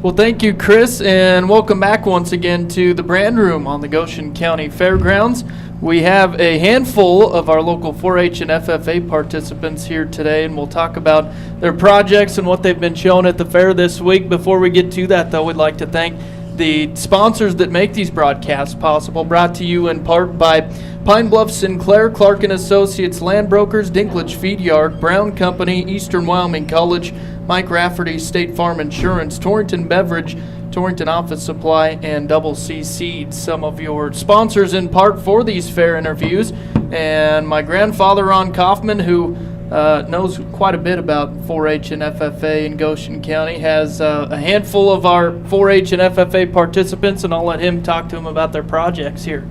Well, thank you, Chris, and welcome back once again to the Brand Room on the Goshen County Fairgrounds. We have a handful of our local 4-H and FFA participants here today, and we'll talk about their projects and what they've been shown at the fair this week. Before we get to that, though, we'd like to thank the sponsors that make these broadcasts possible, brought to you in part by Pine Bluff Sinclair, Clark & Associates, Land Brokers, Dinklage Feed Yard, Brown Company, Eastern Wyoming College, Mike Rafferty, State Farm Insurance, Torrington Beverage, Torrington Office Supply, and Double C Seeds. Some of your sponsors in part for these fair interviews. And my grandfather, Ron Kaufman, who knows quite a bit about 4-H and FFA in Goshen County, has a handful of our 4-H and FFA participants, and I'll let him talk to them about their projects here.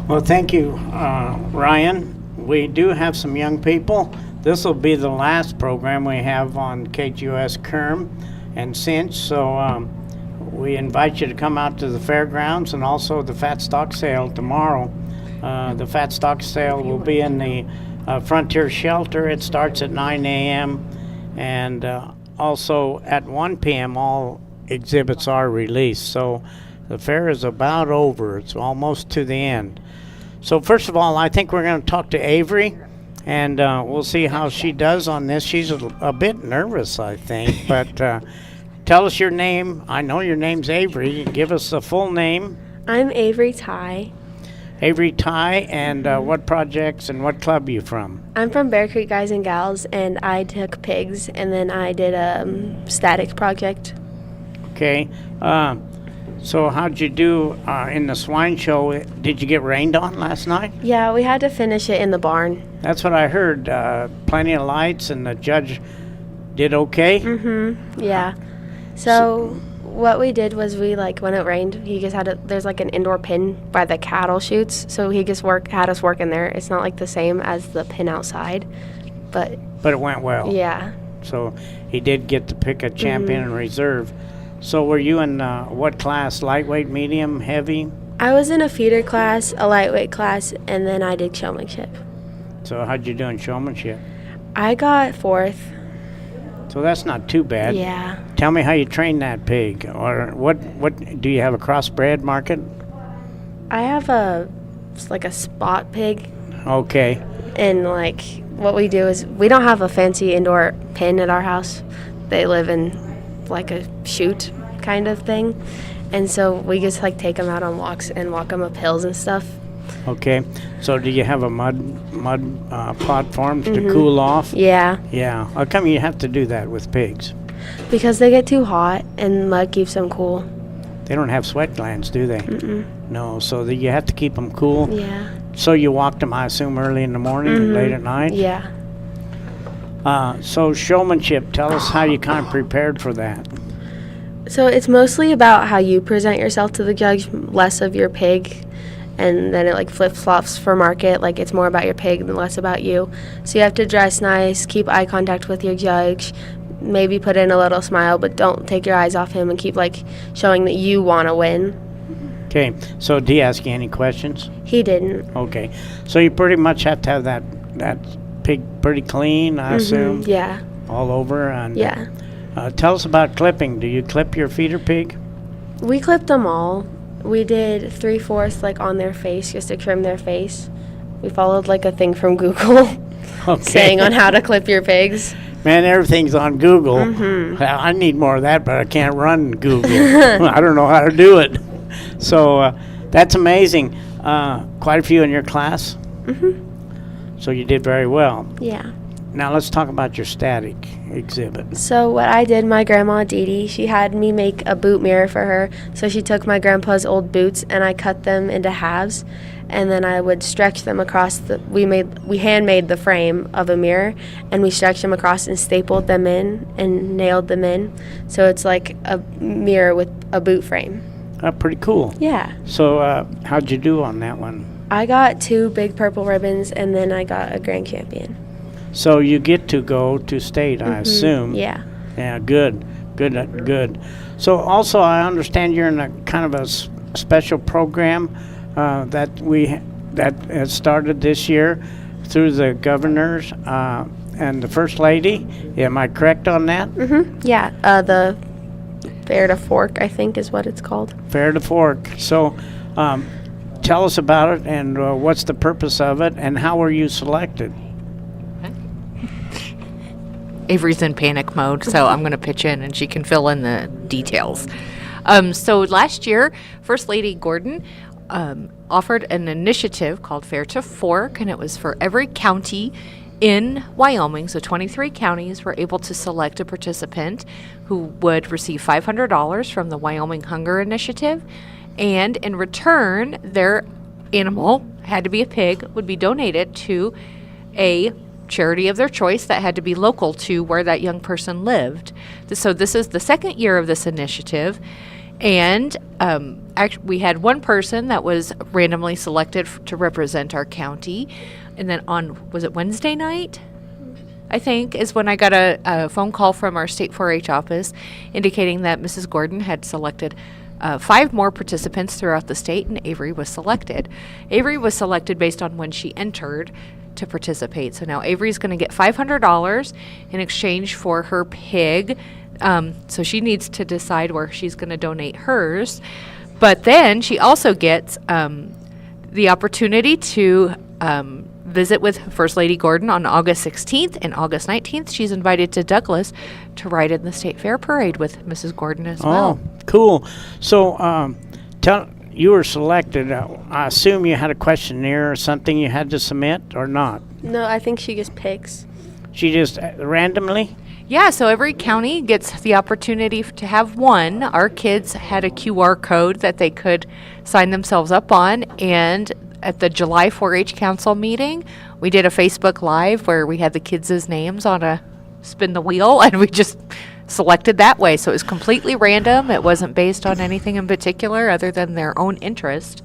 Well, thank you, Ryan. We do have some young people. This will be the last program we have on KGOS Kerm and Cinch, so we invite you to come out to the fairgrounds and also the Fat Stock Sale tomorrow. The Fat Stock Sale will be in the Frontier Shelter. It starts at 9 a.m. and also at 1 p.m. all exhibits are released. So the fair is about over. It's almost to the end. So first of all, I think we're going to talk to Avery, and we'll see how she does on this. She's a bit nervous, I think, but tell us your name. I know your name's Avery. Give us the full name. I'm Avery Ty. Avery Ty, and what projects and what club are you from? I'm from Bear Creek Guys and Gals, and I took pigs, and then I did a static project. Okay. So how'd you do in the swine show? Did you get rained on last night? Yeah, we had to finish it in the barn. That's what I heard. Plenty of lights, and the judge did okay? Mm-hmm, yeah. So what we did was when it rained, he just there's like an indoor pin by the cattle chutes, so he just had us work in there. It's not like the same as the pin outside, but it went well. Yeah. So he did get to pick a champion and reserve. So were you in what class? Lightweight, medium, heavy? I was in a feeder class, a lightweight class, and then I did showmanship. So how'd you do in showmanship? I got 4th. So that's not too bad. Yeah. Tell me how you train that pig, or what do you have a crossbred market? I have it's like a spot pig. Okay. And what we do is we don't have a fancy indoor pen at our house. They live in like a chute kind of thing, and so we just take them out on walks and walk them up hills and stuff. Okay. So do you have a mud platforms to cool off? Yeah. Yeah. How come you have to do that with pigs? Because they get too hot and mud keeps them cool. They don't have sweat glands, do they? No. So you have to keep them cool. Yeah. So you walked them, I assume, early in the morning and late at night? Yeah. So showmanship, tell us how you kind of prepared for that. So it's mostly about how you present yourself to the judge, less of your pig, and then it flip-flops for market. It's more about your pig and less about you. So you have to dress nice, keep eye contact with your judge, maybe put in a little smile, but don't take your eyes off him, and keep showing that you want to win. Okay. So did he ask you any questions? He didn't. Okay. So you pretty much have to have that pig pretty clean, I assume? Yeah. All over? And yeah. Tell us about clipping. Do you clip your feeder pig? We clipped them all. We did 3/4 on their face, just to trim their face. We followed a thing from Google saying on how to clip your pigs. Man, everything's on Google. I need more of that, but I can't run Google. I don't know how to do it. So that's amazing. Quite a few in your class? So you did very well. Yeah. Now let's talk about your static exhibit. So what I did, my grandma Dee Dee, she had me make a boot mirror for her. So she took my grandpa's old boots and I cut them into halves, and then I would stretch them across we handmade the frame of a mirror, and we stretched them across and stapled them in and nailed them in. So it's like a mirror with a boot frame. Pretty cool. Yeah. So how'd you do on that one? I got 2 big purple ribbons, and then I got a grand champion. So you get to go to state, I assume. Yeah. Yeah, good. So also I understand you're in a kind of a special program that has started this year through the governors and the First Lady. Am I correct on that? Yeah. The Fair to Fork, I think is what it's called. Fair to Fork. So, tell us about it and what's the purpose of it and how were you selected? Avery's in panic mode, so I'm going to pitch in and she can fill in the details. So last year, First Lady Gordon offered an initiative called Fair to Fork, and it was for every county in Wyoming. So 23 counties were able to select a participant who would receive $500 from the Wyoming Hunger Initiative, and in return, their animal, had to be a pig, would be donated to a charity of their choice that had to be local to where that young person lived. So this is the second year of this initiative, and we had one person that was randomly selected to represent our county, and then was it Wednesday night? I think is when I got a phone call from our state 4-H office indicating that Mrs. Gordon had selected 5 more participants throughout the state, and Avery was selected. Avery was selected based on when she entered to participate. So now Avery's going to get $500 in exchange for her pig. So she needs to decide where she's going to donate hers. But then she also gets the opportunity to visit with First Lady Gordon on August 16th and August 19th. She's invited to Douglas to ride in the State Fair Parade with Mrs. Gordon as well. Oh, cool. So, you were selected. I assume you had a questionnaire or something you had to submit or not? No, I think she just picks. She just randomly? Yeah, so every county gets the opportunity to have one. Our kids had a QR code that they could sign themselves up on, and at the July 4-H Council meeting, we did a Facebook Live where we had the kids' names on a spin the wheel, and we just selected that way. So it was completely random. It wasn't based on anything in particular other than their own interest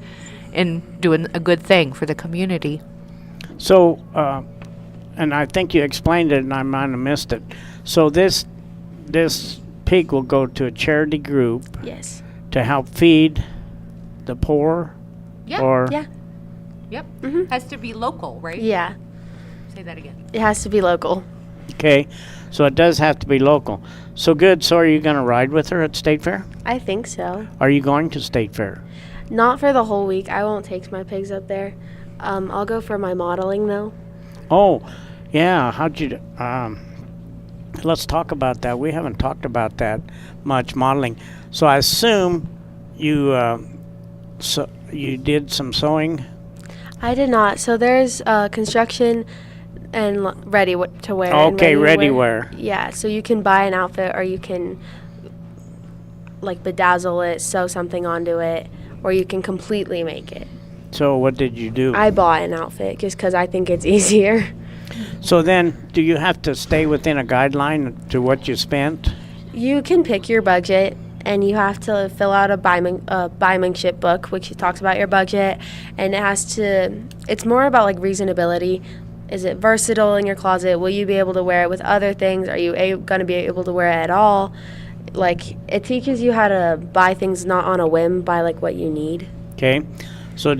in doing a good thing for the community. So, and I think you explained it and I might have missed it. So this pig will go to a charity group Yes. to help feed the poor? Yeah. Or Yeah. Yep. Mhm. Has to be local, right? Yeah. Say that again. It has to be local. Okay, so it does have to be local. So good. So are you going to ride with her at State Fair? I think so. Are you going to State Fair? Not for the whole week. I won't take my pigs up there. I'll go for my modeling though. Oh, yeah. How'd you? Let's talk about that. We haven't talked about that much, modeling. So I assume you you did some sewing. I did not. So there's construction and ready to wear. and Okay, to ready wear. Yeah. So you can buy an outfit, or you can like bedazzle it, sew something onto it, or you can completely make it. So what did you do? I bought an outfit just because I think it's easier. So then, do you have to stay within a guideline to what you spent? You can pick your budget, and you have to fill out a buymanship book, which talks about your budget, and it's more about like reasonability. Is it versatile in your closet? Will you be able to wear it with other things? Are you going to be able to wear it at all? Like, it teaches you how to buy things not on a whim, buy like what you need. Okay. So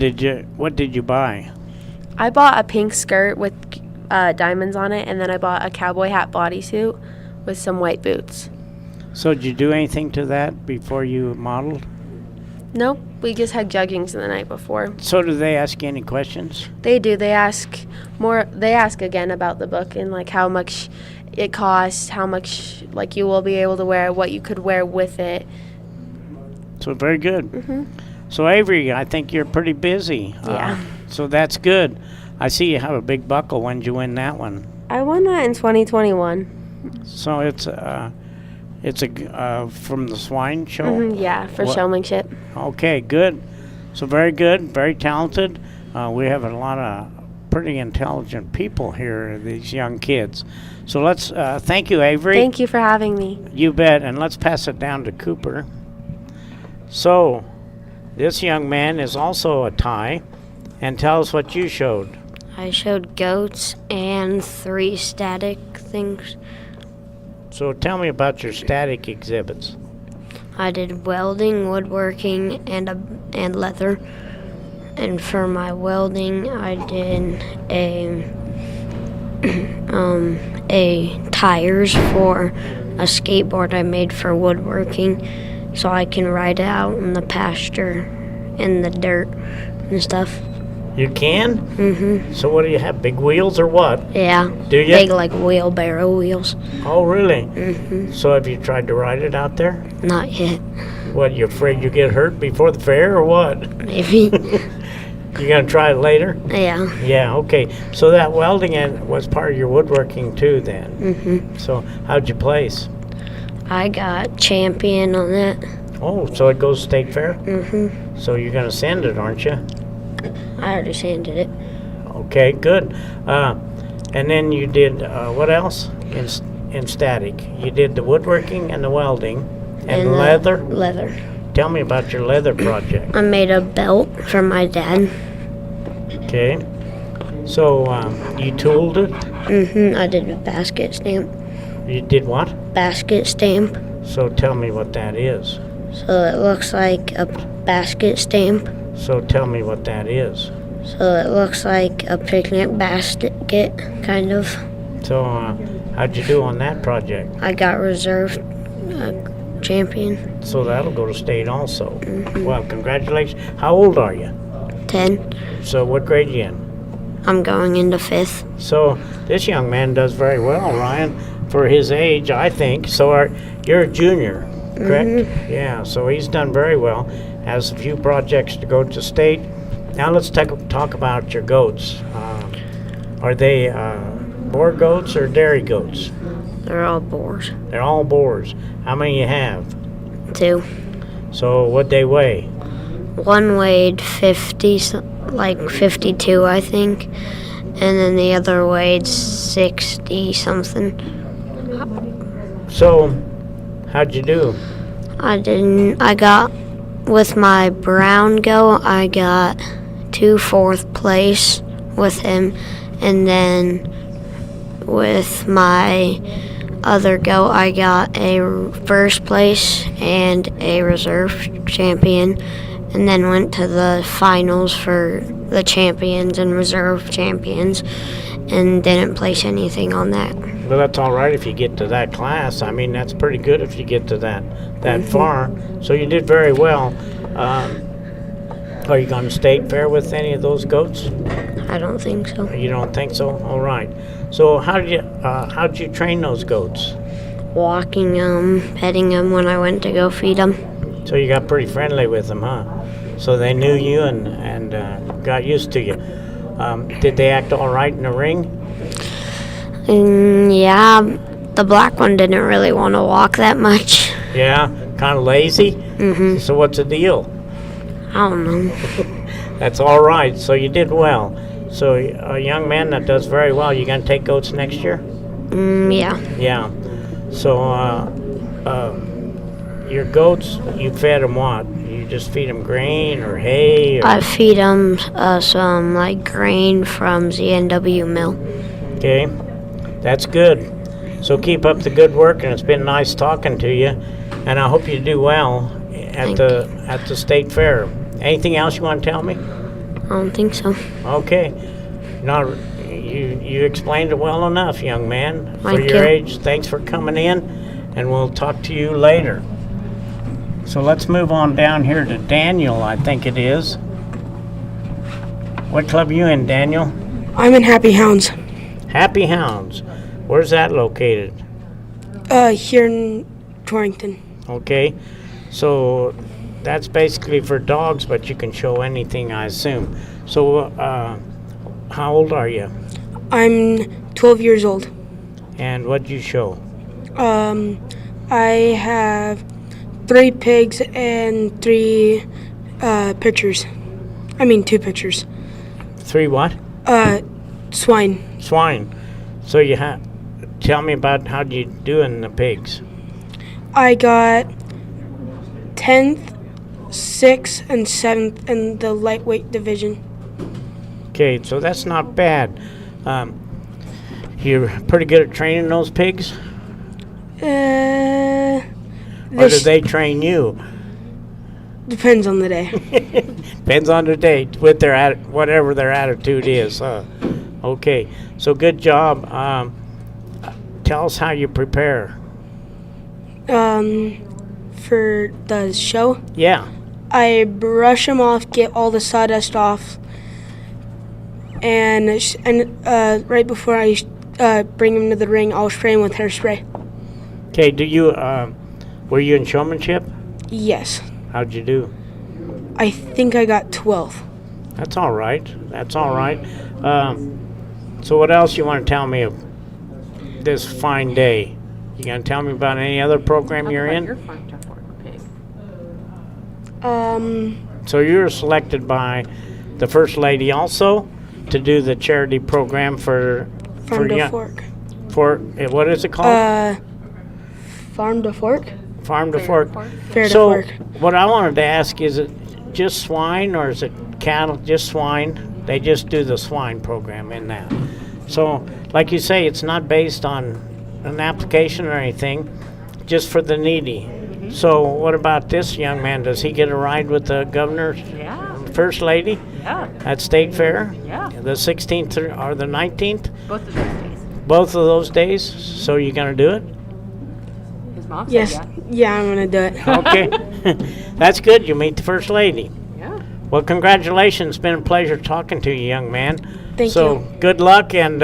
what did you buy? I bought a pink skirt with diamonds on it, and then I bought a cowboy hat bodysuit with some white boots. So did you do anything to that before you modeled? Nope, we just had judgings the night before. So do they ask you any questions? They do. They ask again about the book and like how much it costs, how much like you will be able to wear, what you could wear with it. So very good. Mm-hmm. So Avery, I think you're pretty busy. Yeah. So that's good. I see you have a big buckle. When did you win that one? I won that in 2021. So it's from the swine show? Mm-hmm, yeah, for showmanship. Okay, good. So very good, very talented. We have a lot of pretty intelligent people here, these young kids. So let's thank you, Avery. Thank you for having me. You bet. And let's pass it down to Cooper. So this young man is also a Thai. And tell us what you showed. I showed goats and 3 static things. So tell me about your static exhibits. I did welding, woodworking, and leather. And for my welding, I did a tires for a skateboard I made for woodworking so I can ride it out in the pasture in the dirt and stuff. You can? Mm-hmm. So what do you have, big wheels or what? Yeah. Do you? Big, like, wheelbarrow wheels. Oh, really? Mm-hmm. So have you tried to ride it out there? Not yet. What, you afraid you get hurt before the fair or what? Maybe. You gonna try it later? Yeah. Yeah, okay. So that welding was part of your woodworking too then? Mm-hmm. So how'd you place? I got champion on that. Oh, so it goes state fair? Mm-hmm. So you're gonna send it, aren't you? I already sanded it. Okay, good. And then you did, what else in static? You did the woodworking and the welding and leather? Leather. Tell me about your leather project. I made a belt for my dad. Okay. So you tooled it? Mm-hmm. I did a basket stamp. You did what? Basket stamp. So tell me what that is. So it looks like a basket stamp. So tell me what that is. So it looks like a picnic basket, kind of. So how'd you do on that project? I got reserve champion. So that'll go to state also. Well, congratulations. How old are you? 10. So what grade you in? I'm going into 5th. So this young man does very well, Ryan, for his age, I think. So you're a junior, correct? Yeah, so he's done very well. Has a few projects to go to state. Now let's talk about your goats. Are they boar goats or dairy goats? They're all boars. They're all boars. How many you have? 2. So what they weigh? One weighed 50, like 52, I think. And then the other weighed 60 something. So how'd you do? I got, with my brown goat, I got 2 4th place with him. And then with my other goat, I got a 1st place and a reserve champion. And then went to the finals for the champions and reserve champions and didn't place anything on that. Well, that's all right if you get to that class. I mean, that's pretty good if you get to that far. So you did very well. Are you going to state fair with any of those goats? I don't think so. You don't think so? All right. So how'd you train those goats? Walking them, petting them when I went to go feed them. So you got pretty friendly with them, huh? So they knew you and got used to you. Did they act all right in the ring? Yeah, the black one didn't really want to walk that much. Yeah, kind of lazy? Mm-hmm. So what's the deal? I don't know. That's all right. So you did well. So a young man that does very well, you going to take goats next year? Yeah. Yeah. So your goats, you fed them what? You just feed them grain or hay? Or? I feed them some like grain from ZNW mill. Okay, that's good. So keep up the good work, and it's been nice talking to you. And I hope you do well at the state fair. Anything else you want to tell me? I don't think so. Okay. Now you explained it well enough, young man. For Thank your you. age, thanks for coming in, and we'll talk to you later. So let's move on down here to Daniel, I think it is. What club are you in, Daniel? I'm in Happy Hounds. Happy Hounds. Where's that located? Here in Torrington. Okay. So that's basically for dogs, but you can show anything, I assume. So how old are you? I'm 12 years old. And what'd you show? I have 3 pigs and 3 pictures. I mean 2 pictures. 3 what? Swine. Swine. So tell me about how you do in the pigs. I got 10th, 6th, and 7th in the lightweight division. Okay, so that's not bad. You're pretty good at training those pigs? Or do they train you? Depends on the day. Depends on the day, with whatever their attitude is. Okay, so good job. Tell us how you prepare. For the show, Yeah. I brush them off, get all the sawdust off, and right before I bring them to the ring, I'll spray them with hairspray. Okay, were you in showmanship? Yes. How'd you do? I think I got 12. That's all right. That's all right. So what else you want to tell me of this fine day? You gonna tell me about any other program you're in? So you were selected by the First Lady also to do the charity program for Farm to young- Fork. For what is it called? Farm to Fork? Farm to Fork. Fair to So Fork. what I wanted to ask is it just swine or is it cattle? Just swine. They just do the swine program in that. So like you say, it's not based on an application or anything, just for the needy. So what about this young man? Does he get a ride with the governor, First Lady, at State Fair? The 16th or the 19th? Both of those days. Both of those days? So you gonna do it? His mom Yes. said Yeah, I'm going to do it. Okay. That's good. You meet the First Lady. yeah. Well, congratulations. It's been a pleasure talking to you, young man. Thank so, you. good luck, and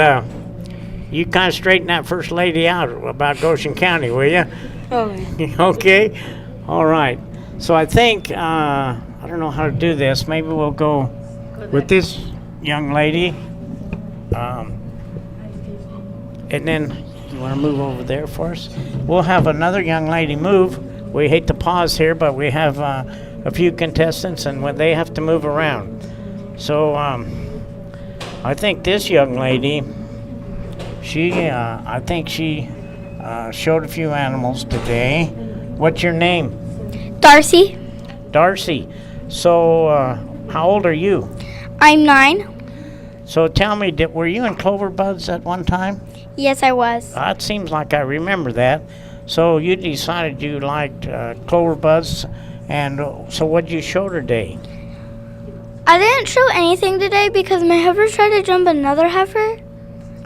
you kind of straighten that First Lady out about Goshen County, will you? Okay. Okay? All right. So I think, I don't know how to do this. Maybe we'll go with this young lady. And then, you want to move over there for us? We'll have another young lady move. We hate to pause here, but we have a few contestants, and when they have to move around. So I think this young lady, I think she showed a few animals today. What's your name? Darcy, Darcy. So how old are you? I'm 9. So tell me, were you in Clover Buds at one time? Yes, I was. It seems like I remember that. So you decided you liked Clover Buds, and so what did you show today? I didn't show anything today because my heifer tried to jump another heifer.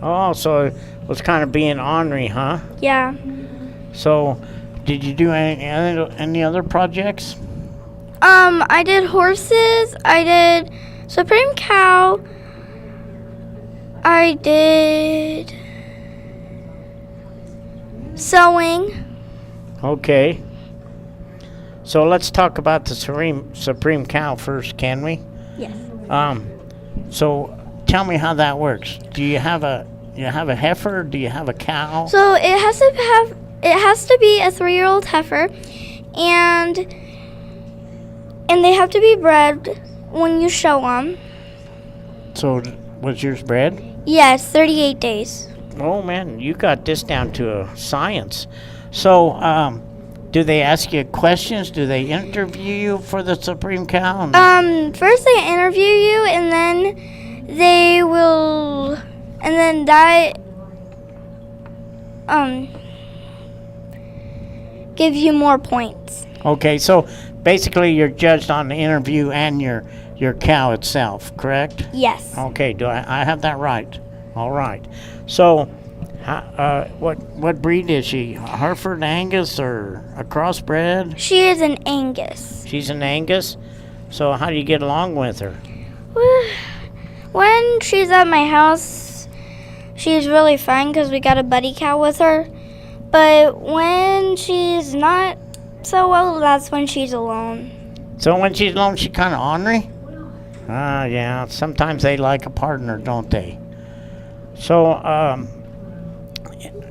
Oh, so it was kind of being ornery, huh? Yeah. So did you do any other projects? I did horses. I did Supreme Cow. I did sewing. Okay. So let's talk about the Supreme Cow first, can we? Yes. So tell me how that works. Do you have a heifer? Do you have a cow? So it has to be a 3-year-old heifer, and they have to be bred when you show them. So was yours bred? Yes, 38 days. Oh man, you got this down to a science. So do they ask you questions? Do they interview you for the Supreme Cow? First they interview you, and then they will, and then that give you more points. Okay, so basically you're judged on the interview and your cow itself, correct? Yes. Okay, do I have that right? All right. So, what breed is she? Hereford, Angus, or a crossbred? She is an Angus. She's an Angus. So how do you get along with her? When she's at my house, she's really fun because we got a buddy cow with her. But when she's not so well, that's when she's alone. So when she's alone, she kind of ornery? Yeah. Sometimes they like a partner, don't they? So,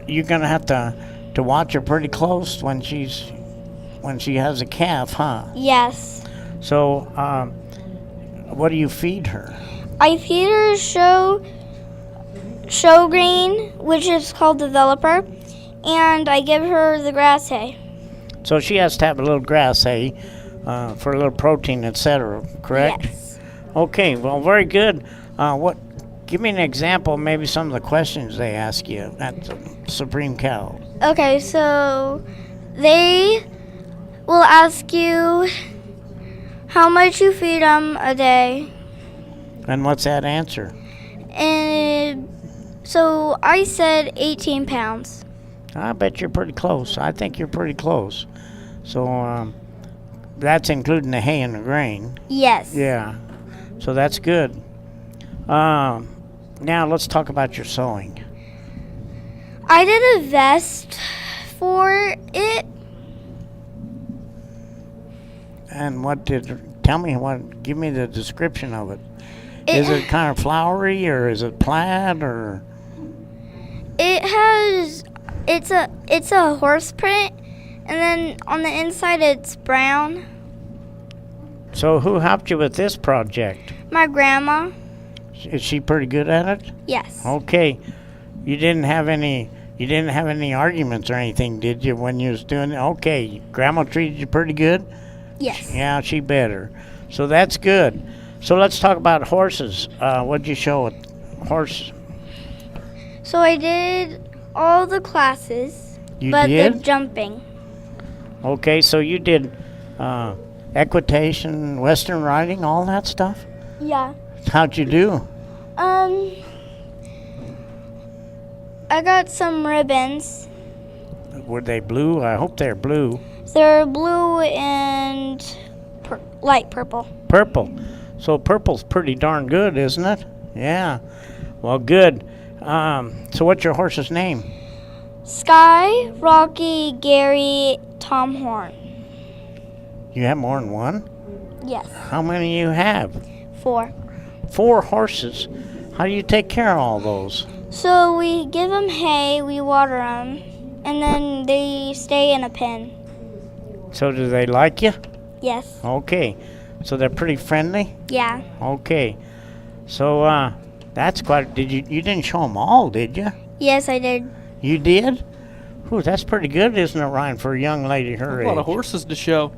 you're gonna have to watch her pretty close when she has a calf, huh? Yes. So, what do you feed her? I feed her show grain, which is called developer, and I give her the grass hay. So she has to have a little grass hay for a little protein, etc. Correct? Yes. Okay. Well, very good. Give me an example, maybe some of the questions they ask you at the Supreme Cow. Okay, so they will ask you how much you feed them a day. And what's that answer? And so I said 18 pounds. I bet you're pretty close. I think you're pretty close. So that's including the hay and the grain. Yes. Yeah. So that's good. Now let's talk about your sewing. I did a vest for it. And give me the description of it. Is it kind of flowery or is it plaid or? It's a horse print, and then on the inside it's brown. So who helped you with this project? My grandma. Is she pretty good at it? Yes. Okay. You didn't have any arguments or anything, did you, when you was doing it? Okay. Grandma treated you pretty good? Yes. Yeah, she better. So that's good. So let's talk about horses. What'd you show with horse? So I did all the classes, You but did? the jumping. Okay, so you did equitation, western riding, all that stuff? Yeah. How'd you do? I got some ribbons. Were they blue? I hope they're blue. They're blue and light purple. Purple. So purple's pretty darn good, isn't it? Yeah. Well, good. So what's your horse's name? Sky, Rocky, Gary, Tom Horn. You have more than one? Yes. How many you have? 4. 4 horses. How do you take care of all those? So we give them hay, we water them, and then they stay in a pen. So do they like you? Yes. Okay. So they're pretty friendly? Yeah. Okay. So that's quite. You didn't show them all, did you? Yes, I did. You did? Ooh, that's pretty good, isn't it, Ryan, for a young lady her A age? lot of horses to show.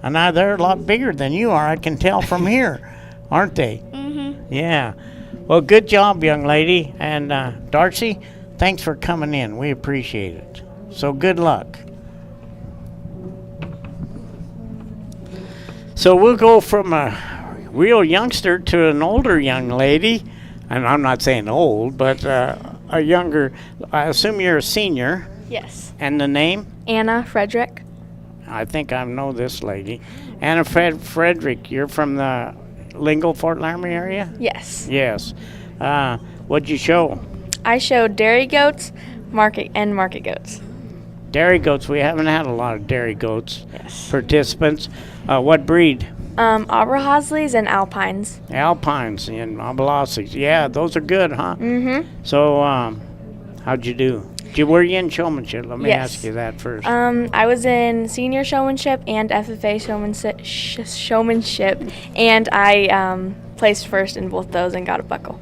And now they're a lot bigger than you are. I can tell from here, aren't they? Mm-hmm. Yeah. Well, good job, young lady. And Darcy, thanks for coming in. We appreciate it. So good luck. So we'll go from a real youngster to an older young lady. And I'm not saying old, but a younger. I assume you're a senior. Yes. And the name? Anna Frederick. I think I know this lady. Anna Frederick, you're from the Lingle, Fort Laramie area? Yes. Yes. What'd you show? I showed dairy goats, market goats. Dairy goats. We haven't had a lot of dairy goats Yes. participants. What breed? Aberhosleys and Alpines. Alpines and Abelosies. Yeah, those are good, huh? Mm-hmm. So, how'd you do? Were you in showmanship? Let me Yes. ask you that first. I was in senior showmanship and FFA showmanship, and I placed first in both those and got a buckle.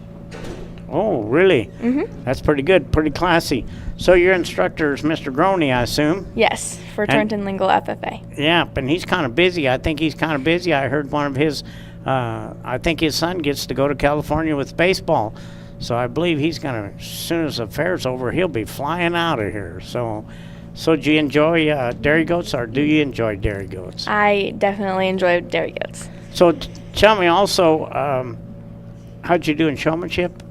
Oh, really? Mm-hmm. That's pretty good, pretty classy. So your instructor is Mr. Groney, I assume? Yes, for And- Torrington Lingle FFA. Yeah, and he's kind of busy. I think he's kind of busy. I heard one of his, I think his son gets to go to California with baseball. So I believe he's going to, as soon as the fair's over, he'll be flying out of here. So do you enjoy dairy goats, or do you enjoy dairy goats? I definitely enjoyed dairy goats. So tell me also, how'd you do in showmanship?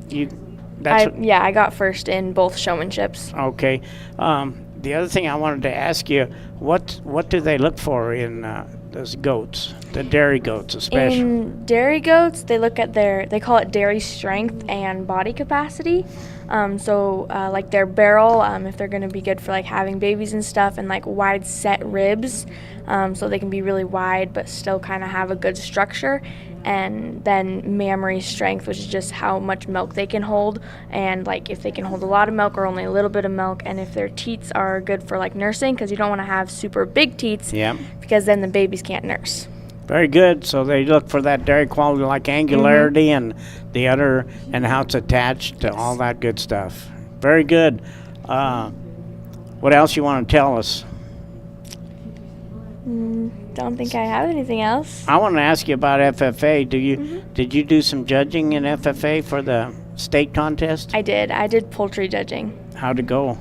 I got first in both showmanships. Okay. The other thing I wanted to ask you, what do they look for in those goats, the dairy goats especially? In dairy goats, they look at they call it dairy strength and body capacity. Like their barrel, if they're going to be good for like having babies and stuff, and like wide set ribs, so they can be really wide but still kind of have a good structure. And then mammary strength, which is just how much milk they can hold, and like if they can hold a lot of milk or only a little bit of milk, and if their teats are good for like nursing, because you don't want to have super big teats, Yeah. because then the babies can't nurse. Very good. So they look for that dairy quality, like angularity and the other, and how it's attached to all that good stuff. Very good. What else you want to tell us? Don't think I have anything else. I want to ask you about FFA. Did you do some judging in FFA for the state contest? I did poultry judging. How'd it go?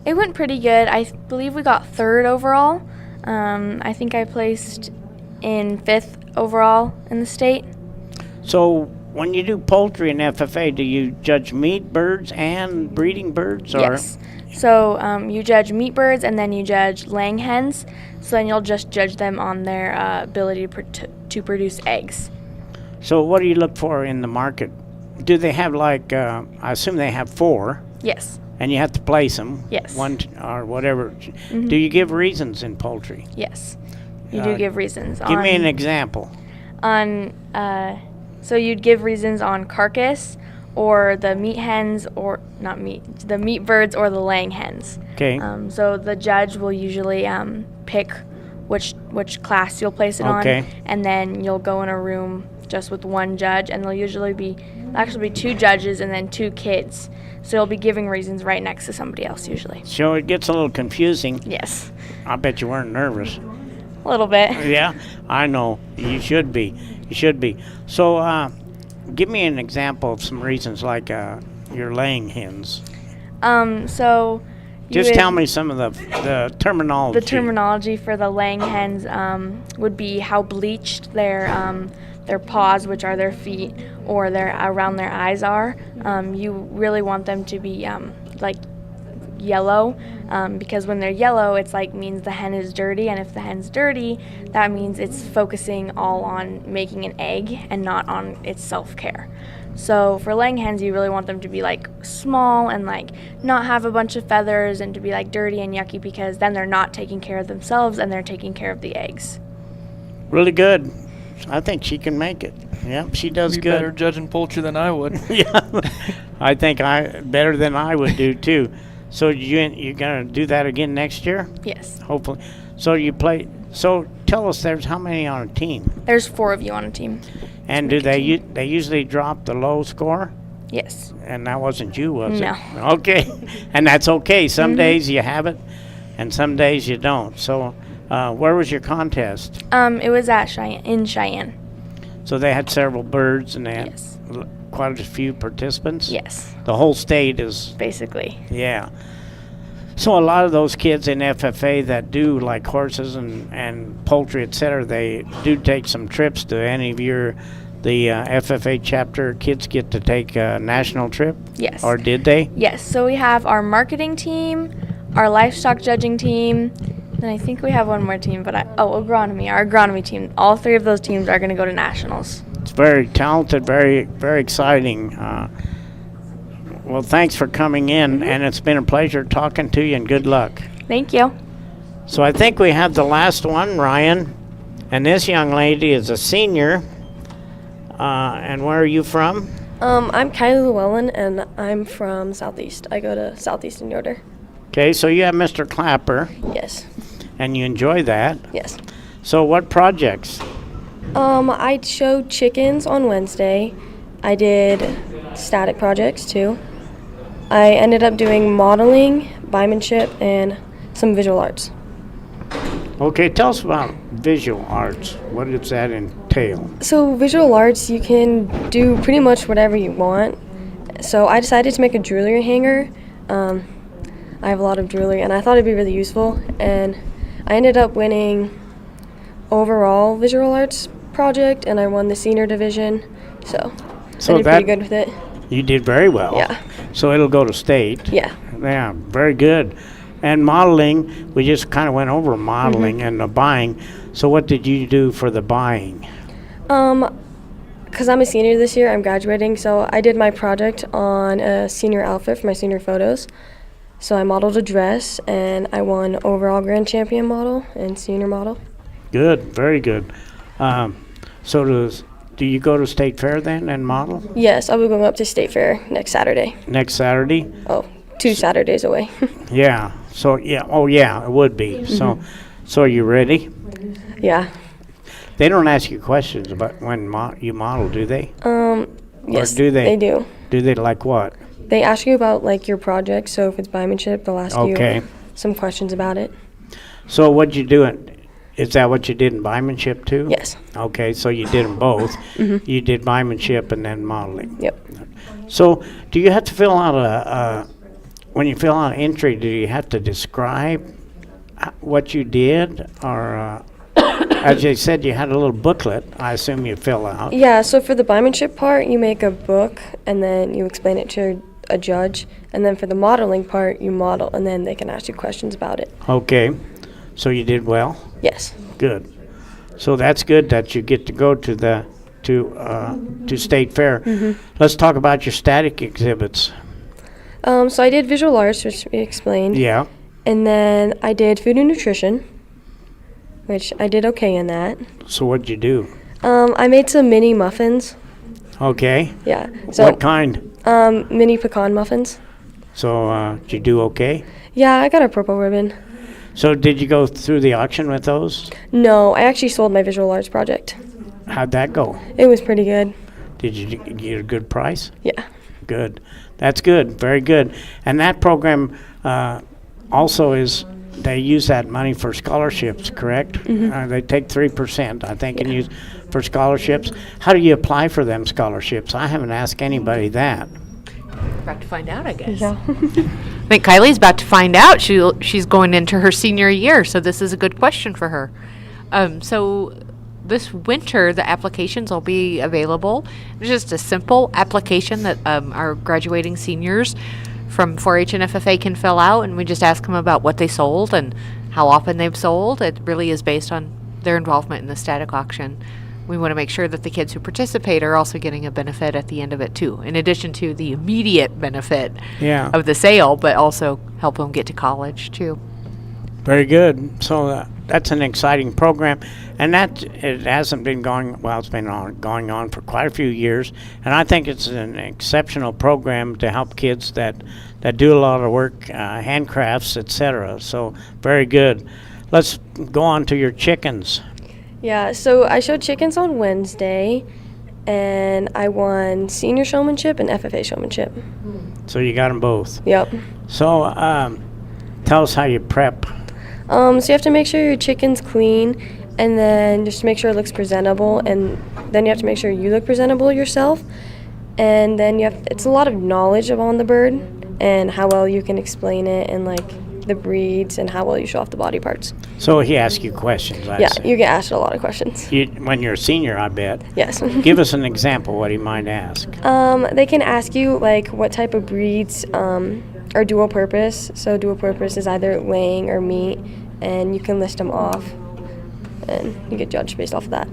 It went pretty good. I believe we got 3rd overall. I think I placed in 5th overall in the state. So when you do poultry and FFA, do you judge meat birds and breeding birds? Or? Yes. So you judge meat birds and then you judge laying hens. So then you'll just judge them on their ability to produce eggs. So what do you look for in the market? Do they have like, I assume they have 4, Yes. and you have to place them? Yes. Or whatever. Do you give reasons in poultry? Yes. You do give reasons. Give me an example. So you'd give reasons on carcass or the meat hens, or not meat, the meat birds or the laying hens. Okay. So the judge will usually pick which class you'll place it Okay. on, and then you'll go in a room just with one judge, and there'll actually be 2 judges and then 2 kids. So you'll be giving reasons right next to somebody else usually. So it gets a little confusing. Yes, I bet you weren't nervous. a little bit. Yeah, I know. You should be. You should be. So give me an example of some reasons like your laying hens. So you Just would- tell me some of the terminology. The terminology for the laying hens would be how bleached their paws, which are their feet, or their around their eyes are. You really want them to be like yellow, because when they're yellow, it's like means the hen is dirty, and if the hen's dirty, that means it's focusing all on making an egg and not on its self-care. So for laying hens, you really want them to be like small and like not have a bunch of feathers and to be like dirty and yucky, because then they're not taking care of themselves and they're taking care of the eggs. Really good. I think she can make it. Yep, she does Be good. better judging poultry than I would. Yeah, I think better than I would do too. So you're gonna do that again next year? Yes. Hopefully. So you play. So tell us, there's how many on a team? There's 4 of you on a team. And do they they usually drop the low score? Yes. And that wasn't you, was No. it? Okay. And that's okay. Some days you have it, and some days you don't. So where was your contest? It was at Cheyenne. So they had several birds, and they had Yes. quite a few participants? Yes. The whole state is, Basically. yeah. So a lot of those kids in FFA that do like horses and poultry, et cetera, they do take some trips to any of the FFA chapter kids get to take a national trip? Yes. Or did they? Yes. So we have our marketing team, our livestock judging team, then I think we have one more team, but our agronomy team. All 3 of those teams are going to go to nationals. It's very talented, very, very exciting. Well, thanks for coming in, and it's been a pleasure talking to you, and good luck. Thank you. So I think we have the last one, Ryan, and this young lady is a senior. And where are you from? I'm Kylie Llewellyn, and I'm from Southeast. I go to Southeastern Yoder. Okay, so you have Mr. Clapper, Yes. and you enjoy that. Yes. So what projects? I showed chickens on Wednesday. I did static projects too. I ended up doing modeling, biomanship, and some visual arts. Okay, tell us about visual arts. What does that entail? So visual arts, you can do pretty much whatever you want. So I decided to make a jewelry hanger. I have a lot of jewelry, and I thought it'd be really useful. And I ended up winning overall visual arts project, and I won the senior division. So I did pretty good with it. You did very well. Yeah. So it'll go to state. Yeah. Yeah, very good. And modeling, we just kind of went over modeling and the buying. So what did you do for the buying? Because I'm a senior this year, I'm graduating, so I did my project on a senior outfit for my senior photos. So I modeled a dress, and I won overall grand champion model and senior model. Good, very good. So do you go to State Fair then and model Yes, I'll be going up to State Fair next Saturday. next Saturday? Oh, 2 Saturdays away. Yeah. So yeah. Oh yeah, it would be. So are you ready? Yeah. They don't ask you questions about when you model, do they? Yes, do they? do. Do they like what? They ask you about like your project, so if it's biomanship, they'll ask Okay. you some questions about it. So what'd you do? Is that what you did in biomanship too? Yes. Okay, so you did them both. You did biomanship and then modeling. Yep. So do you have to fill out when you fill out an entry, do you have to describe what you did, or As you said, you had a little booklet, I assume you fill out. Yeah, so for the buymanship part, you make a book and then you explain it to a judge. And then for the modeling part, you model and then they can ask you questions about it. Okay, so you did well? Yes. Good. So that's good that you get to go to the to State Fair. Let's talk about your static exhibits. So I did visual arts, which we explained. Yeah. And then I did food and nutrition, which I did okay in that. So what'd you do? I made some mini muffins. Okay. Yeah. So What kind? mini pecan muffins. So did you do okay? Yeah, I got a purple ribbon. So did you go through the auction with those? No, I actually sold my visual arts project. How'd that go? It was pretty good. Did you get a good price? Yeah. Good. That's good. Very good. And that program also is, they use that money for scholarships, correct? They take 3%, I think, and use for scholarships. How do you apply for them scholarships? I haven't asked anybody that. About to find out, I guess. Yeah. I think Kylie's about to find out. She's going into her senior year, so this is a good question for her. So this winter, the applications will be available. It's just a simple application that our graduating seniors from 4-H and FFA can fill out, and we just ask them about what they sold and how often they've sold. It really is based on their involvement in the static auction. We want to make sure that the kids who participate are also getting a benefit at the end of it too, in addition to the immediate benefit of the sale, but also help them get to college too. Very good. So that's an exciting program, and it hasn't been it's been going on for quite a few years, and I think it's an exceptional program to help kids that do a lot of work, handcrafts, etc. So very good. Let's go on to your chickens. Yeah, so I showed chickens on Wednesday, and I won senior showmanship and FFA showmanship. So you got them both. Yep. So tell us how you prep. So you have to make sure your chicken's clean, and then just make sure it looks presentable, and then you have to make sure you look presentable yourself. And then it's a lot of knowledge on the bird and how well you can explain it, and like the breeds and how well you show off the body parts. So he asks you questions. I see. You get asked a lot of questions. When you're a senior, I bet. Yes. Give us an example what he might ask. They can ask you like what type of breeds are dual purpose. So dual purpose is either laying or meat, and you can list them off, and you get judged based off of that.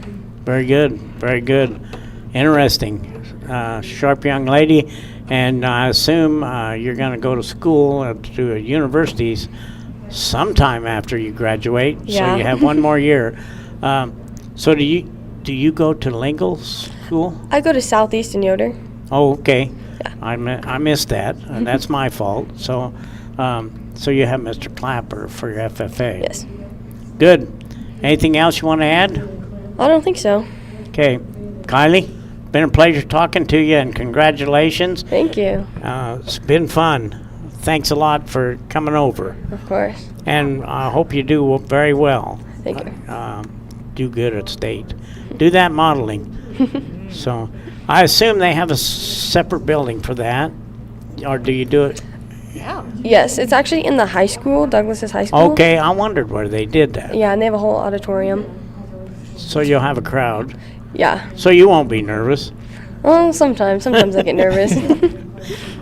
Very good. Very good. Interesting. Sharp young lady. And I assume you're going to go to school, to universities sometime after you graduate. Yeah. So you have one more year. So do you go to lingual school? I go to Southeastern Yoder. Oh, okay. Yeah. I missed that, and that's my fault. So, so you have Mr. Clapper for your FFA. Yes. Good. Anything else you want to add? I don't think so. Okay. Kylie, been a pleasure talking to you, and congratulations. Thank you. It's been fun. Thanks a lot for coming over. Of course. And I hope you do very well. Thank you. Do good at state. Do that modeling. So I assume they have a separate building for that, or do you do it? Yeah. Yes, it's actually in the high school, Douglas's high school. Okay, I wondered where they did that. Yeah, and they have a whole auditorium. So you'll have a crowd. Yeah. So you won't be nervous. Well, sometimes I get nervous.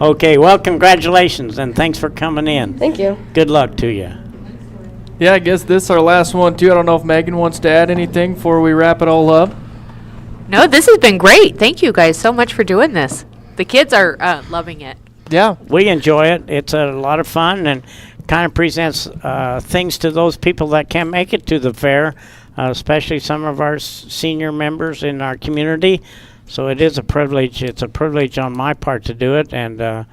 Okay, well, congratulations, and thanks for coming in. Thank you. Good luck to you. Yeah, I guess this is our last one, too. I don't know if Megan wants to add anything before we wrap it all up. No, this has been great. Thank you guys so much for doing this. The kids are loving it. Yeah. We enjoy it. It's a lot of fun, and kind of presents things to those people that can't make it to the fair, especially some of our senior members in our community. So it is a privilege. It's a privilege on my part to do it, and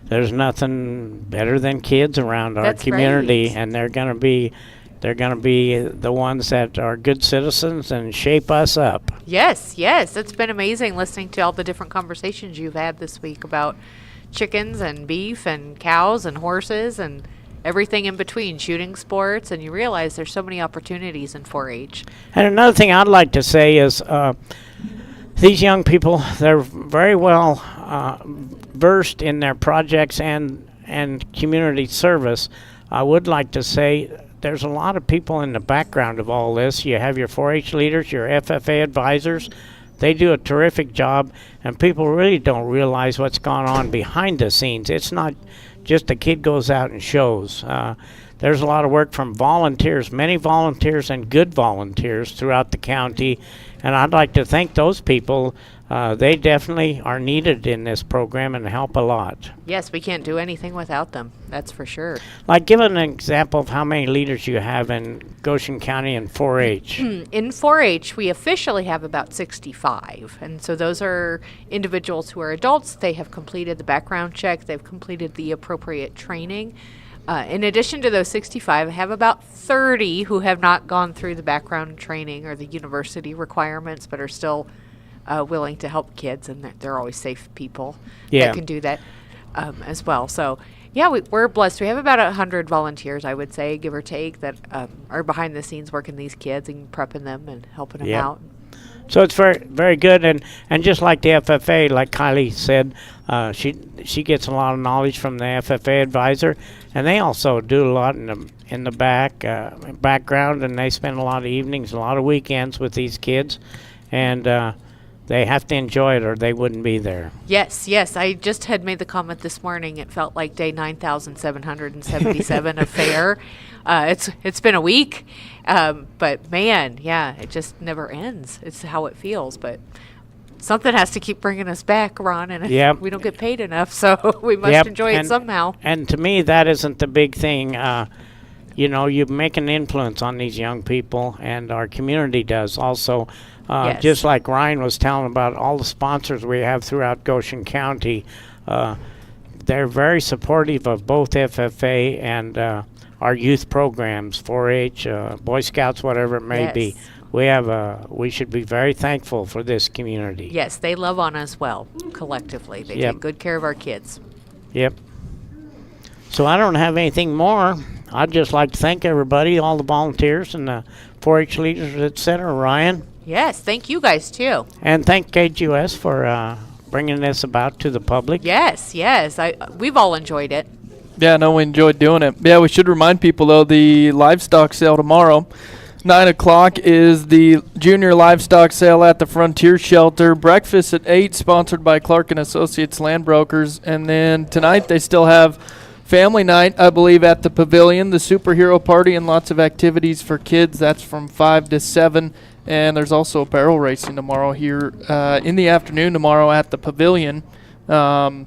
there's nothing better than kids around our That's community, right. and they're gonna be the ones that are good citizens and shape us up. Yes, yes. It's been amazing listening to all the different conversations you've had this week about chickens and beef and cows and horses and everything in between, shooting sports, and you realize there's so many opportunities in 4-H. And another thing I'd like to say is these young people, they're very well versed in their projects and community service. I would like to say there's a lot of people in the background of all this. You have your 4-H leaders, your FFA advisors. They do a terrific job, and people really don't realize what's going on behind the scenes. It's not just a kid goes out and shows. There's a lot of work from volunteers, many volunteers and good volunteers throughout the county, and I'd like to thank those people. They definitely are needed in this program and help a lot. Yes, we can't do anything without them. That's for sure. Like, give an example of how many leaders you have in Goshen County in 4-H. In 4-H, we officially have about 65. And so those are individuals who are adults. They have completed the background check. They've completed the appropriate training. In addition to those 65, I have about 30 who have not gone through the background training or the university requirements, but are still willing to help kids, and they're always safe people that can do that as well. So, yeah, we're blessed. We have about 100 volunteers, I would say, give or take, that are behind the scenes working these kids and prepping them and helping them out. So it's very, very good, and just like the FFA, like Kylie said, she gets a lot of knowledge from the FFA advisor, and they also do a lot in the background, and they spend a lot of evenings, a lot of weekends with these kids, and they have to enjoy it or they wouldn't be there. Yes. I just had made the comment this morning. It felt like day 9,777 of fair. It's been a week, but man, yeah, it just never ends. It's how it feels, but something has to keep bringing us back, Ron, and we don't get paid enough, so we must enjoy it somehow. And to me, that isn't the big thing. You make an influence on these young people, and our community does also. Just like Ryan was telling about all the sponsors we have throughout Goshen County, they're very supportive of both FFA and our youth programs, 4-H, Boy Scouts, whatever it may be. We should be very thankful for this community. Yes, they love on us well, collectively. They take good care of our kids. Yep. So I don't have anything more. I'd just like to thank everybody, all the volunteers and the 4-H leaders, etc. Ryan? Yes, thank you guys, too. And thank KGOS for bringing this about to the public. Yes. We've all enjoyed it. Yeah, no, we enjoyed doing it. Yeah, we should remind people, though, the livestock sale tomorrow. 9 o'clock is the junior livestock sale at the Frontier Shelter. Breakfast at 8, sponsored by Clark & Associates Land Brokers. And then tonight they still have family night, I believe, at the Pavilion, the superhero party, and lots of activities for kids. That's from 5 to 7. And there's also barrel racing tomorrow here in the afternoon tomorrow at the Pavilion. I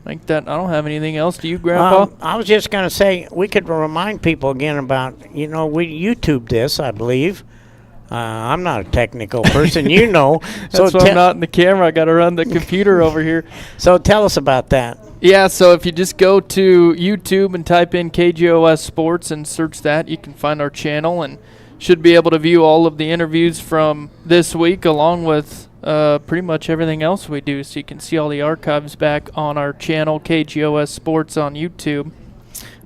don't have anything else. Do you, Grandpa? I was just going to say, we could remind people again about, we YouTubed this, I believe. I'm not a technical person, That's why I'm not in the camera. I got to run the computer over here. So tell us about that. Yeah, so if you just go to YouTube and type in KGOS Sports and search that, you can find our channel and should be able to view all of the interviews from this week along with pretty much everything else we do. So you can see all the archives back on our channel, KGOS Sports on YouTube.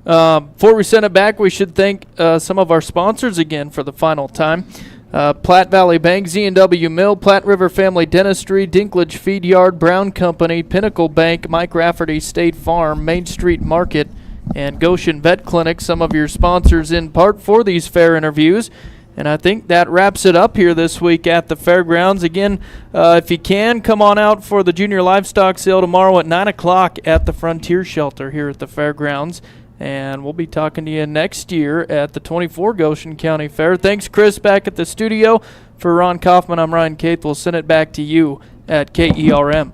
Before we send it back, we should thank some of our sponsors again for the final time. Platte Valley Bank, Z&W Mill, Platte River Family Dentistry, Dinklage Feed Yard, Brown Company, Pinnacle Bank, Mike Rafferty State Farm, Main Street Market, and Goshen Vet Clinic, some of your sponsors in part for these fair interviews. And I think that wraps it up here this week at the fairgrounds. Again, if you can, come on out for the junior livestock sale tomorrow at 9 o'clock at the Frontier Shelter here at the fairgrounds. And we'll be talking to you next year at the 24 Goshen County Fair. Thanks, Chris, back at the studio. For Ron Kaufman, I'm Ryan Caith. We'll send it back to you at KERM.